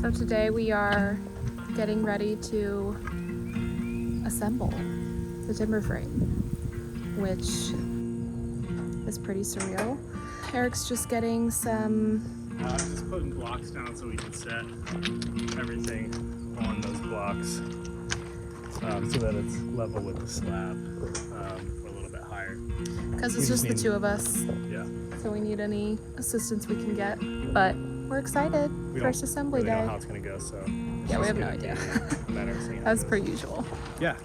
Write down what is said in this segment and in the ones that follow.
So today we are getting ready to assemble the timber frame, which is pretty surreal. Eric's just getting some... just putting blocks down so we can set everything on those blocks so that it's level with the slab or a little bit higher. Because it's just the two of us. Yeah. So we need any assistance we can get, but we're excited. First assembly day. We don't know how it's going to go, so yeah, we have no idea. As per usual. Yeah.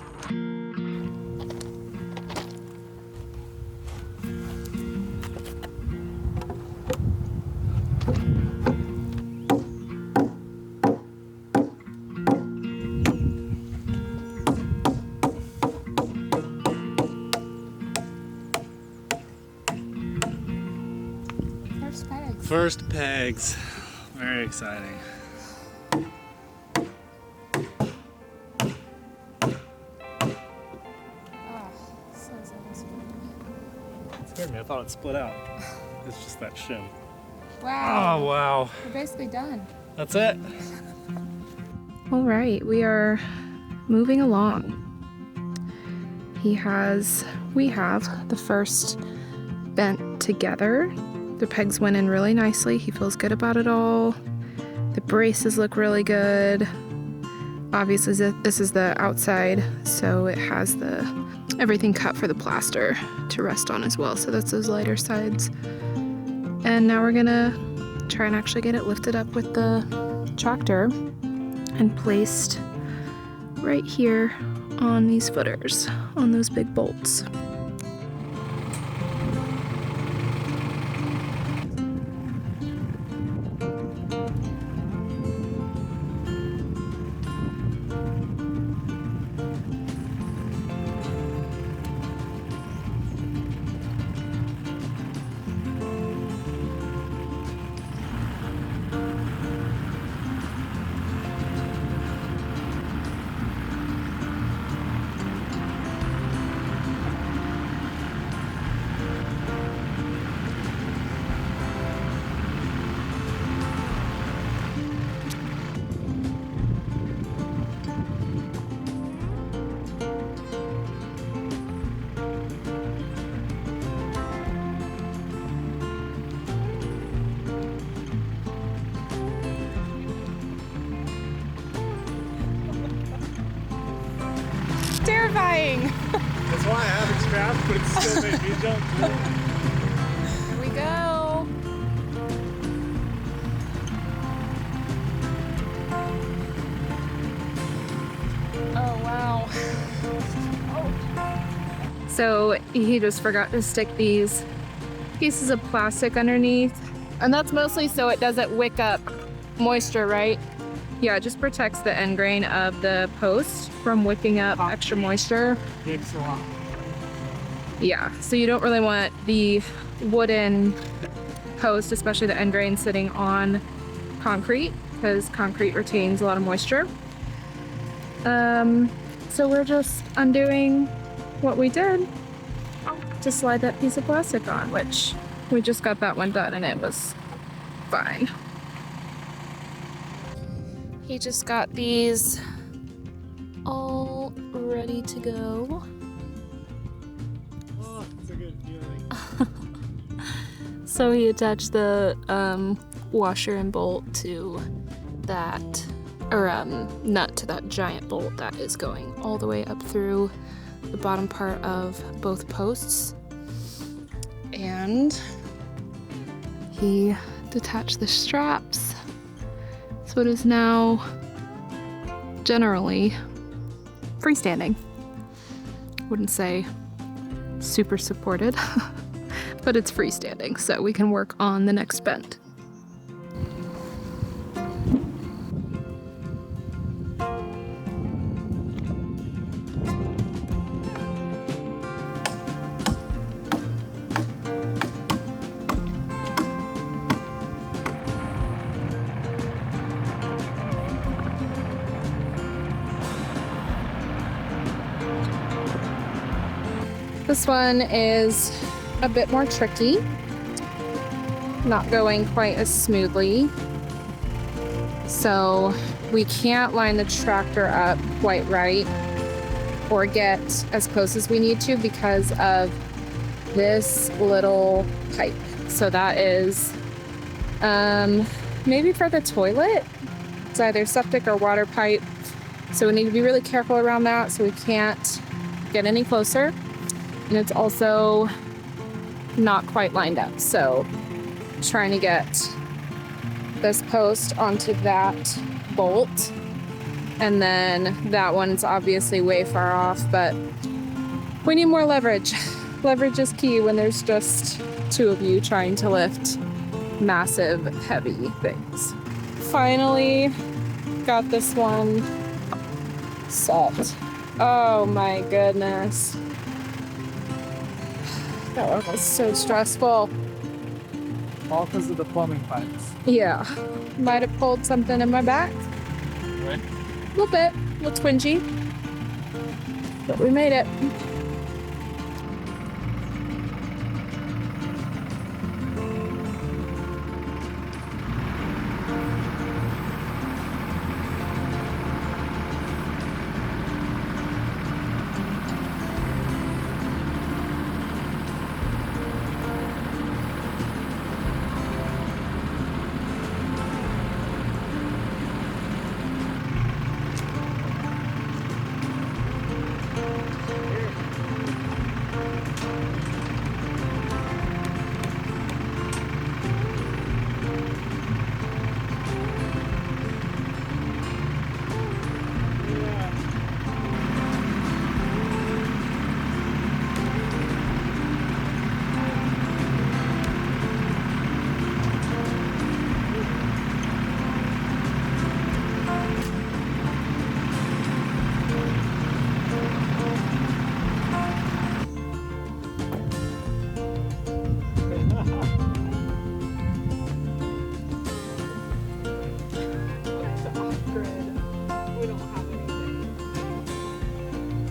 First pegs. Very exciting. Scared me. I thought it split out. It's just that shim. Wow. Oh, wow. We're basically done. That's it. All right, we are moving along. We have the first bent together. The pegs went in really nicely. He feels good about it all. The braces look really good. Obviously, this is the outside, so it has everything cut for the plaster to rest on as well. So that's those lighter sides. And now we're gonna try and actually get it lifted up with the tractor and placed right here on these footers, on those big bolts. Terrifying! That's why I have it strapped, but it still made me jump. Here we go. Oh, wow. Oh. So he just forgot to stick these pieces of plastic underneath. And that's mostly so it doesn't wick up moisture, right? Yeah, it just protects the end grain of the post from wicking up extra moisture. Yeah, so you don't really want the wooden post, especially the end grain, sitting on concrete because concrete retains a lot of moisture. So we're just undoing what we did to slide that piece of plastic on, which we just got that one done and it was fine. He just got these all ready to go. Oh, it's a good feeling. So he attached the washer and bolt to that, or nut to that giant bolt that is going all the way up through the bottom part of both posts. And he detached the straps. So it is now generally freestanding. Wouldn't say super supported, but it's freestanding, so we can work on the next bend. This one is a bit more tricky, not going quite as smoothly. So we can't line the tractor up quite right or get as close as we need to because of this little pipe. So that is maybe for the toilet. It's either septic or water pipe. So we need to be really careful around that so we can't get any closer. And it's also not quite lined up. So trying to get this post onto that bolt. And then that one's obviously way far off, but we need more leverage. Leverage is key when there's just two of you trying to lift massive, heavy things. Finally got this one set. Oh my goodness. That one was so stressful. All because of the plumbing pipes. Yeah. Might have pulled something in my back. Right? A little bit. A little twingy. But we made it.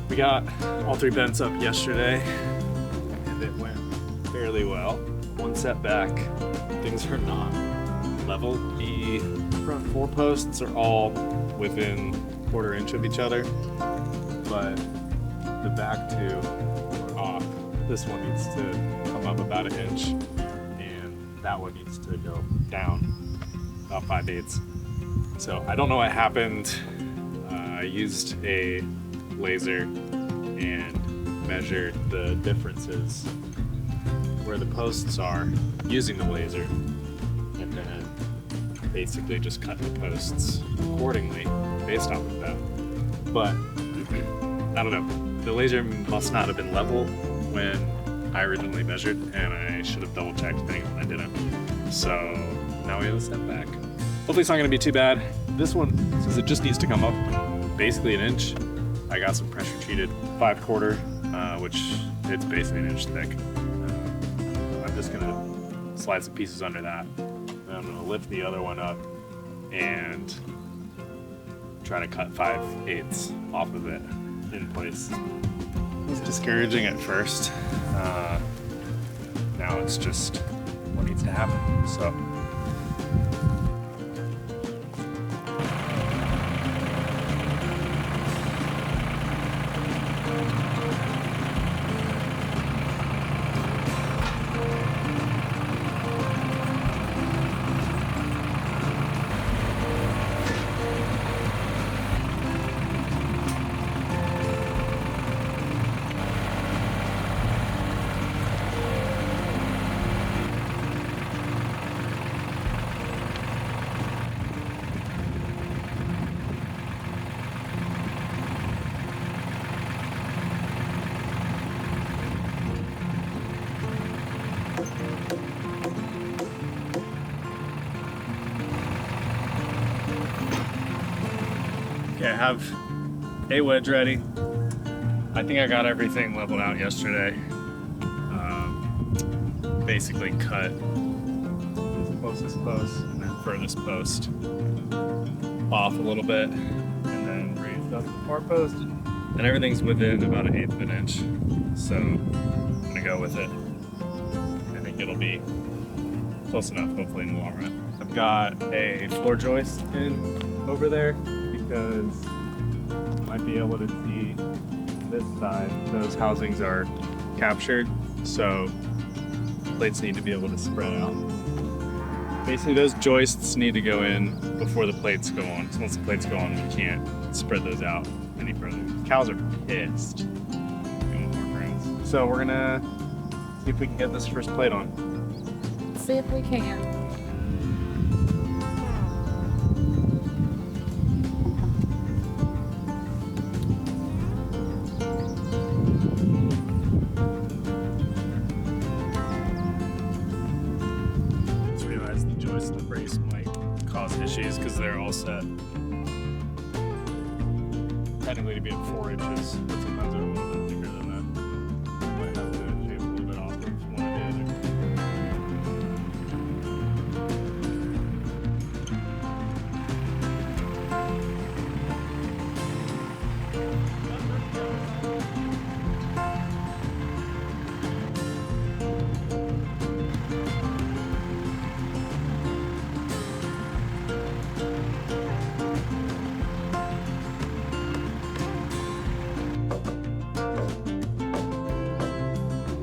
We got all three bents up yesterday, and it went fairly well. One setback, things are not level. The front four posts are all within a quarter inch of each other, but the back two are off. This one needs to come up about an inch, and that one needs to go down about 5/8. So I don't know what happened. I used a laser and measured the differences where the posts are using the laser, and then basically just cut the posts accordingly based off of that. But I don't know, the laser must not have been level when I originally measured, and I should have double checked things when I didn't. So now we have a setback. Hopefully it's not going to be too bad. This one, since it just needs to come up basically an inch, I got some pressure treated 5/4, which it's basically an inch thick. I'm just gonna slide some pieces under that. Then I'm gonna lift the other one up and try to cut 5/8 off of it in place. It was discouraging at first. Now it's just what needs to happen. So. Okay, I have a wedge ready. I think I got everything leveled out yesterday. Basically cut this closest post and then furthest post off a little bit, and then raised up the far post, and everything's within about 1/8 of an inch. So I'm gonna go with it. I think it'll be close enough, hopefully, in the long run. I've got a floor joist in over there because you might be able to see this side. Those housings are captured, so plates need to be able to spread out. Basically, those joists need to go in before the plates go on. So once the plates go on, we can't spread those out any further. Cows are pissed. Doing more grounds. So we're gonna see if we can get this first plate on. See if we can. Just realized the joist and the brace might cause issues because they're all set. Technically to be at 4 inches, but sometimes they're a little bit thicker than that. Might have to shave a little bit off of one or the other.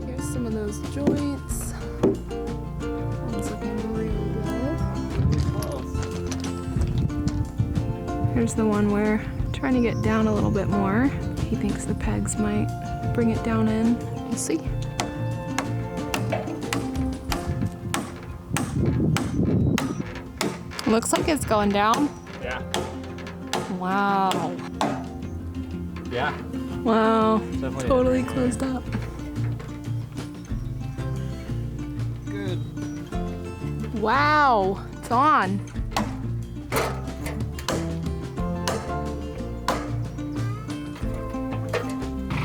Here's some of those joints. One's looking real good. Here's the one where I'm trying to get down a little bit more. He thinks the pegs might bring it down in. We'll see. Looks like it's going down. Yeah. Wow. Yeah. Wow. Definitely Totally closed up. Good. Wow. It's on.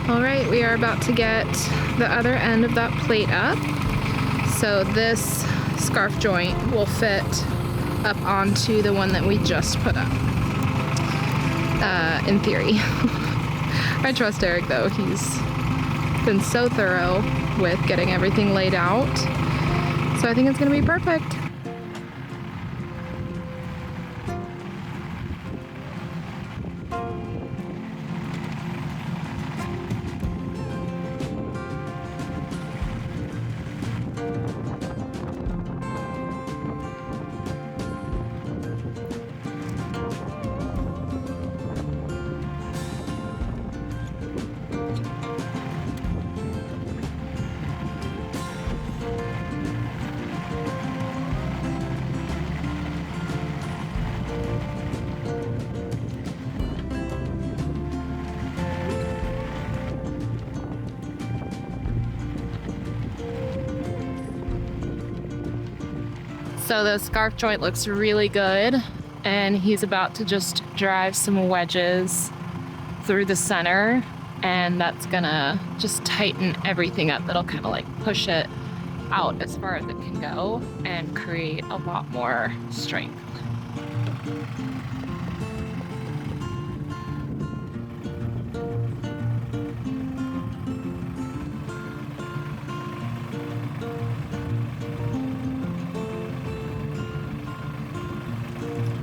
All right, we are about to get the other end of that plate up. So this scarf joint will fit up onto the one that we just put up, in theory. I trust Eric though. He's been so thorough with getting everything laid out. So I think it's gonna be perfect. So the scarf joint looks really good, and he's about to just drive some wedges through the center, and that's gonna just tighten everything up. That'll kind of like push it out as far as it can go and create a lot more strength.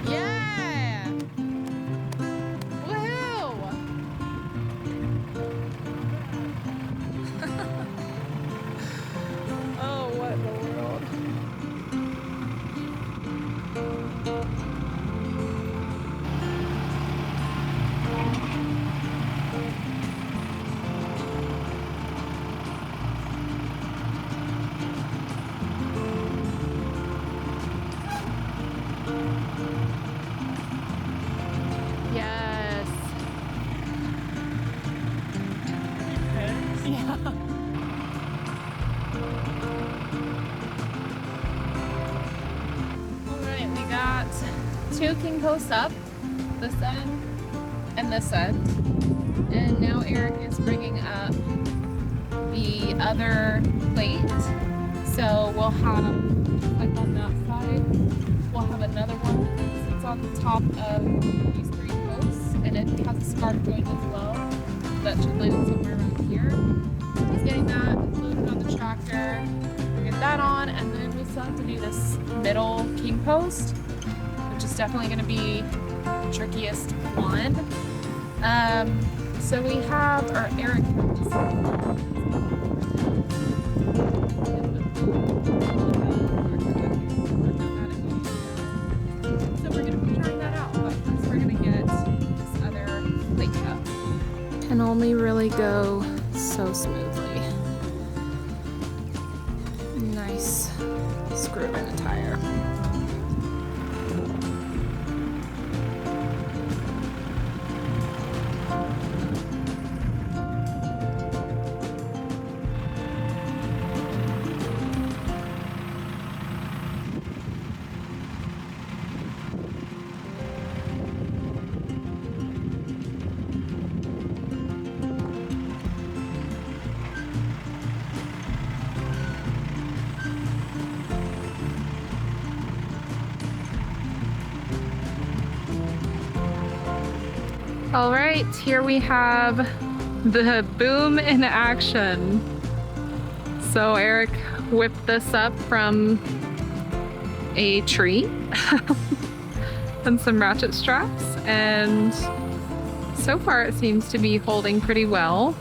Yeah! Woohoo! Oh, what in the world? Yes. Yeah. Alright, we got 2 king posts up, this end and this end. And now Eric is bringing up the other plate. So we'll have, like on that side, we'll have another one that sits on the top of these 3 posts, and it has a scarf joint as well. That should land somewhere around here. He's getting that loaded on the tractor. We'll get that on, and then we set want to do this middle king post, which is definitely going to be the trickiest one. So we have our Eric. So we're going to be trying that out, but first we're going to get this other plate up. Can only really go so smoothly. Nice screw in the tire. All right, here we have the boom in action. So Eric whipped this up from a tree and some ratchet straps, and so far it seems to be holding pretty well.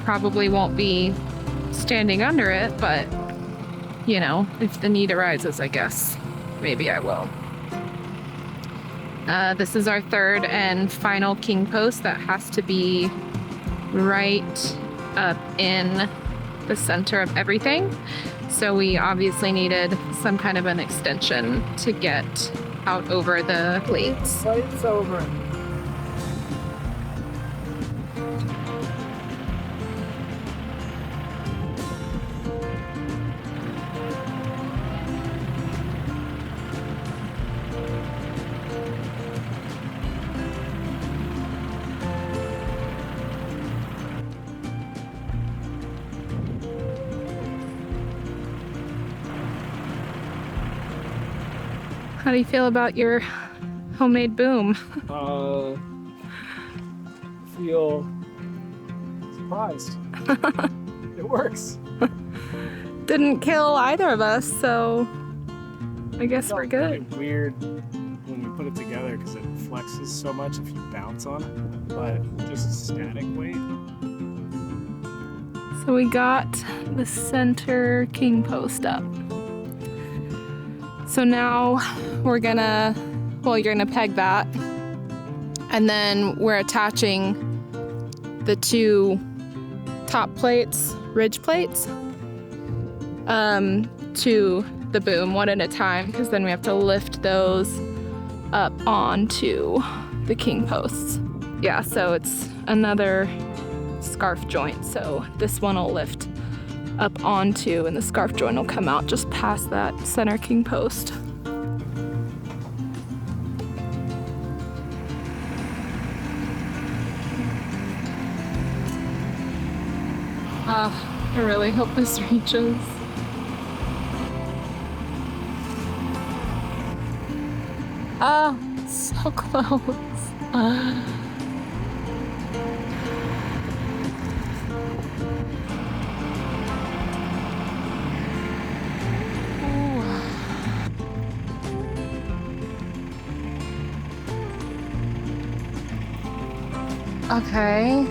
Probably won't be standing under it, but you know, if the need arises, I guess maybe I will. This is our third and final king post that has to be right up in the center of everything. So we obviously needed some kind of an extension to get out over the plates. Plates over. How do you feel about your homemade boom? Feel surprised. It works. Didn't kill either of us, so I guess we're good. It's weird when we put it together because it flexes so much if you bounce on it, but just static weight. So we got the center king post up. So now we're gonna, well, you're gonna peg that, and then we're attaching the two top plates, ridge plates, to the boom one at a time, because then we have to lift those up onto the king posts. Yeah, so it's another scarf joint, so this one will lift up onto, and the scarf joint will come out just past that center king post. I really hope this reaches. So close. Okay.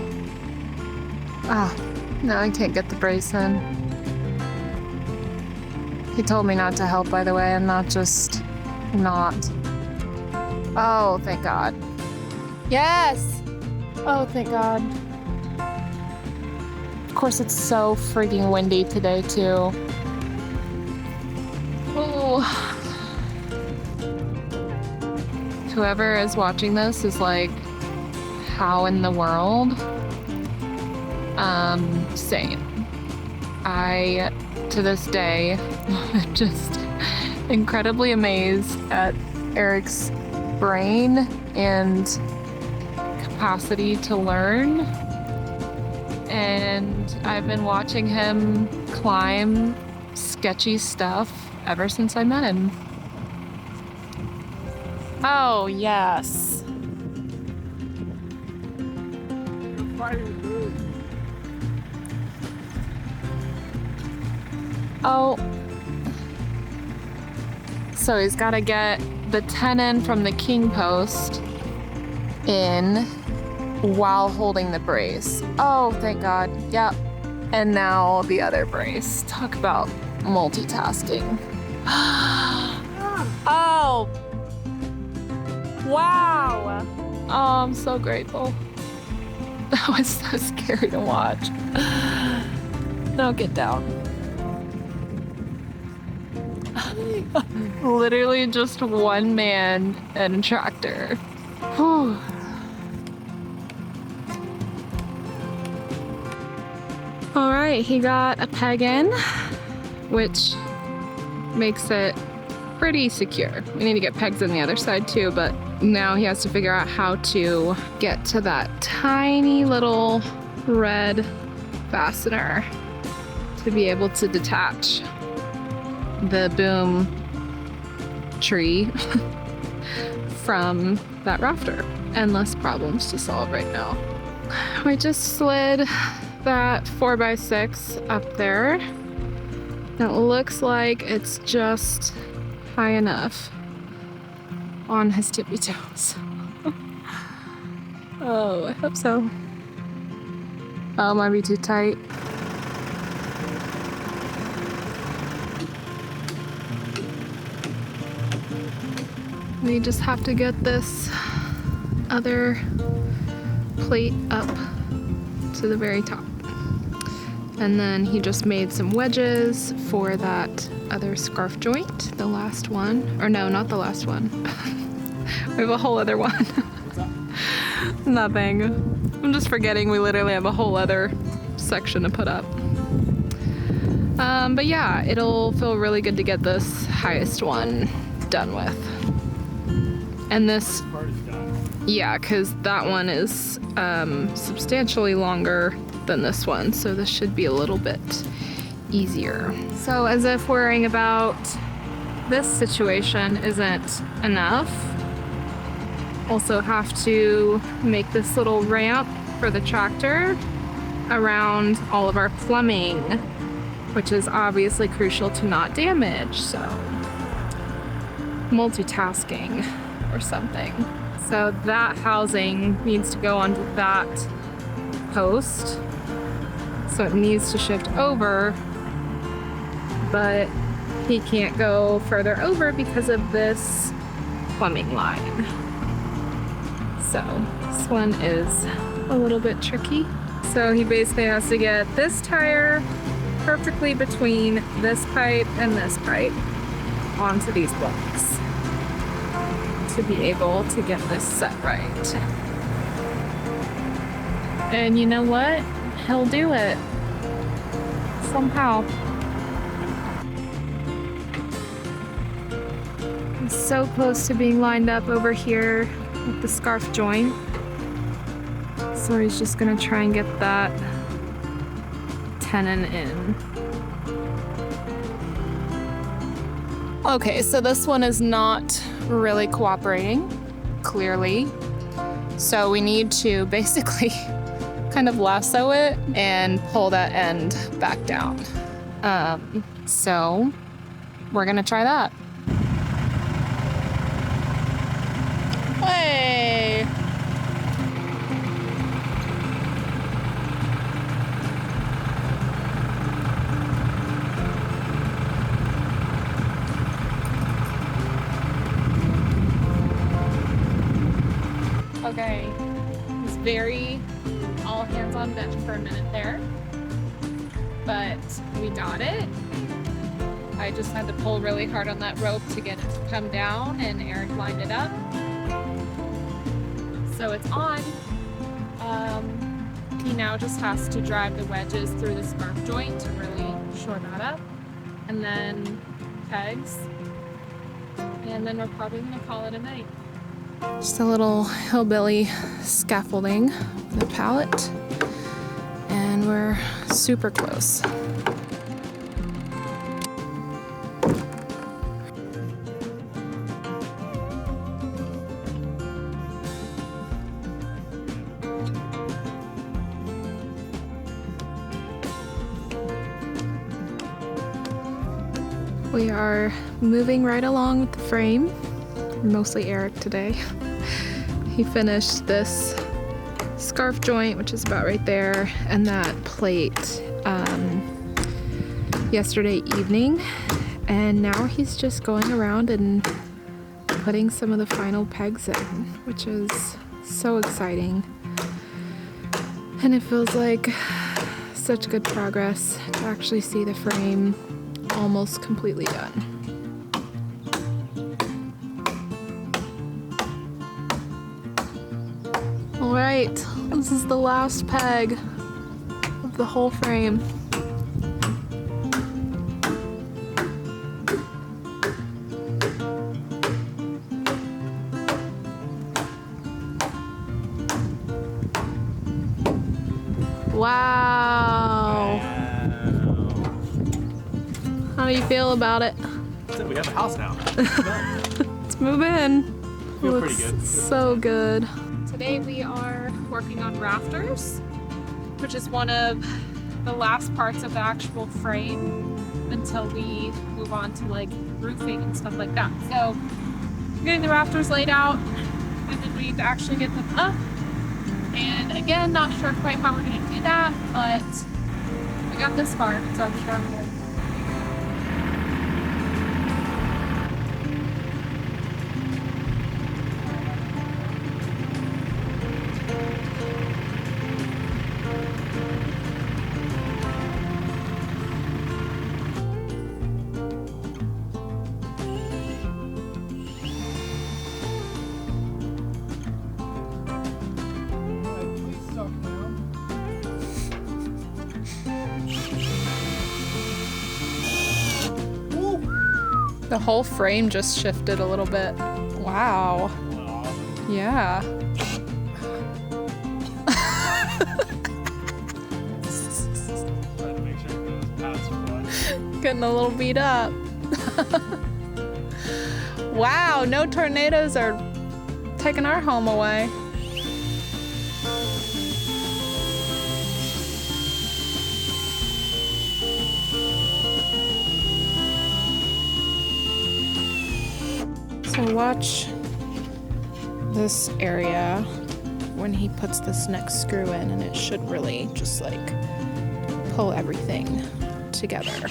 No, I can't get the brace in. He told me not to help, by the way, and not just not. Oh, thank God. Yes! Oh, thank God. Of course, it's so freaking windy today, too. Oh. Whoever is watching this is like, how in the world? Same. I, to this day, am just incredibly amazed at Eric's brain and capacity to learn. And I've been watching him climb sketchy stuff ever since I met him. Oh, yes. Oh, So he's got to get the tenon from the king post in while holding the brace. Oh, thank God. Yep. And now the other brace. Talk about multitasking. Oh. Wow. Oh, I'm so grateful. That was so scary to watch. No, get down. Literally just one man and a tractor. Whew. All right, he got a peg in, which makes it pretty secure. We need to get pegs on the other side too, but now he has to figure out how to get to that tiny little red fastener to be able to detach the boom tree from that rafter. Endless problems to solve right now. We just slid that 4x6 up there. It looks like it's just high enough on his tippy toes. Oh, I hope so. Oh, it might be too tight. We just have to get this other plate up to the very top. And then he just made some wedges for that other scarf joint, the last one. Or no, not the last one. We have a whole other one. Nothing. I'm just forgetting we literally have a whole other section to put up. But yeah, it'll feel really good to get this highest one done with. And this, yeah, because that one is substantially longer than this one, so this should be a little bit easier. So as if worrying about this situation isn't enough, also have to make this little ramp for the tractor around all of our plumbing, which is obviously crucial to not damage, so multitasking or something. So that housing needs to go onto that post. So it needs to shift over, but he can't go further over because of this plumbing line. So this one is a little bit tricky. So he basically has to get this tire perfectly between this pipe and this pipe onto these blocks to be able to get this set right. And you know what? He'll do it. Somehow. He's so close to being lined up over here with the scarf joint. So he's just gonna try and get that tenon in. Okay, so this one is not really cooperating, clearly. So we need to basically kind of lasso it and pull that end back down. So we're gonna try that. Hey! Okay, it's very all hands on deck for a minute there, but we got it. I just had to pull really hard on that rope to get it to come down, and Eric lined it up. So it's on. He now just has to drive the wedges through the scarf joint to really shore that up, and then pegs, and then we're probably gonna call it a night. Just a little hillbilly scaffolding with a pallet, and we're super close. We are moving right along with the frame. Mostly Eric today. He finished this scarf joint, which is about right there, and that plate yesterday evening. And now he's just going around and putting some of the final pegs in, which is so exciting. And it feels like such good progress to actually see the frame almost completely done. All right, this is the last peg of the whole frame. Wow. How do you feel about it? So we got the house now. Let's move in. Feel Looks pretty good. so good. Today we are working on rafters, which is one of the last parts of the actual frame until we move on to like roofing and stuff like that. So we're getting the rafters laid out and then we need to actually get them up. And again, not sure quite how we're gonna do that, but we got this far, so I'm sure I'm good. The whole frame just shifted a little bit. Wow. Yeah. Getting a little beat up. Wow, no tornadoes are taking our home away. So watch this area when he puts this next screw in, and it should really just like pull everything together.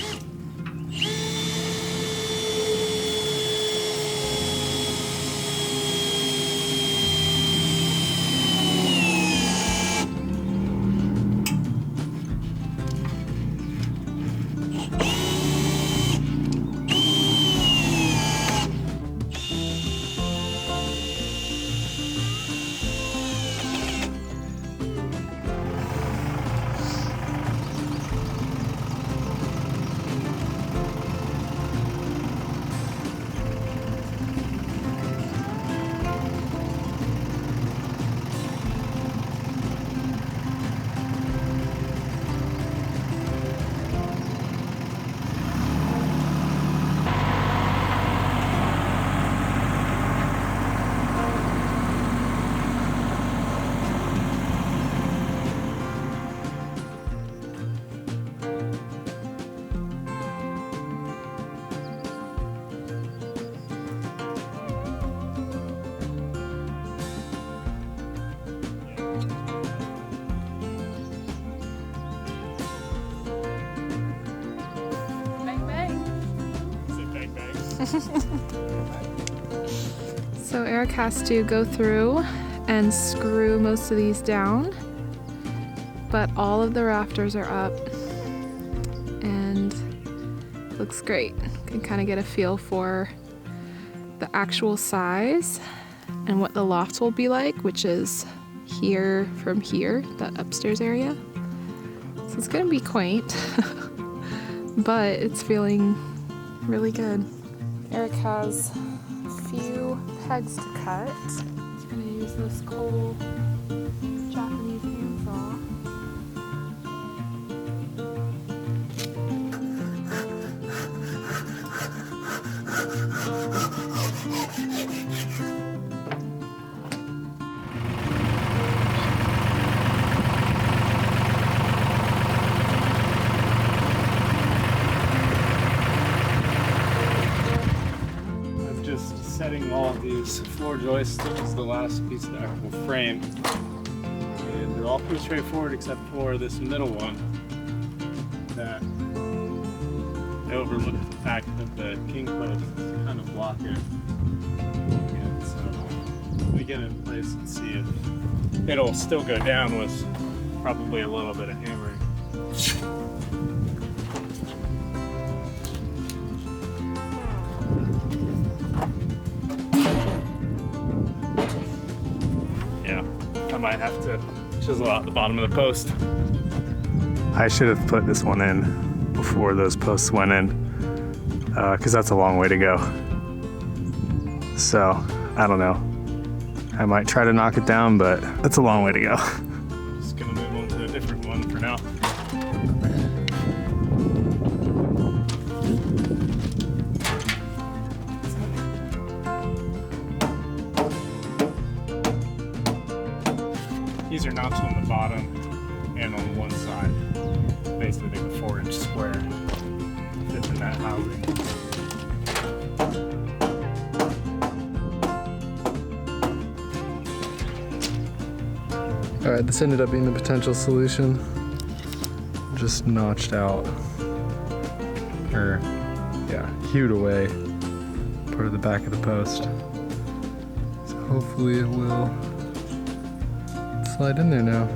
So Eric has to go through and screw most of these down, but all of the rafters are up and looks great. Can kind of get a feel for the actual size and what the loft will be like, which is here from here, the upstairs area. So it's gonna be quaint, but it's feeling really good. Eric has a few pegs to cut. He's gonna use this cool Japanese handsaw. setting all of these floor joists. This is the last piece of actual frame. And they're all pretty straightforward except for this middle one that I overlooked the fact that the king post is kind of blocking. And so I'm gonna get it in place and see if it'll still go down with probably a little bit of hammering. Yeah, I might have to chisel out the bottom of the post. I should have put this one in before those posts went in, because that's a long way to go. So, I don't know. I might try to knock it down, but that's a long way to go. I'm just gonna move on to a different one for now. These are notched on the bottom and on one side. Basically, they have a 4-inch square fits in that housing. Alright, this ended up being the potential solution. Just notched out, or yeah, hewed away part of the back of the post. So hopefully it will slide in there now.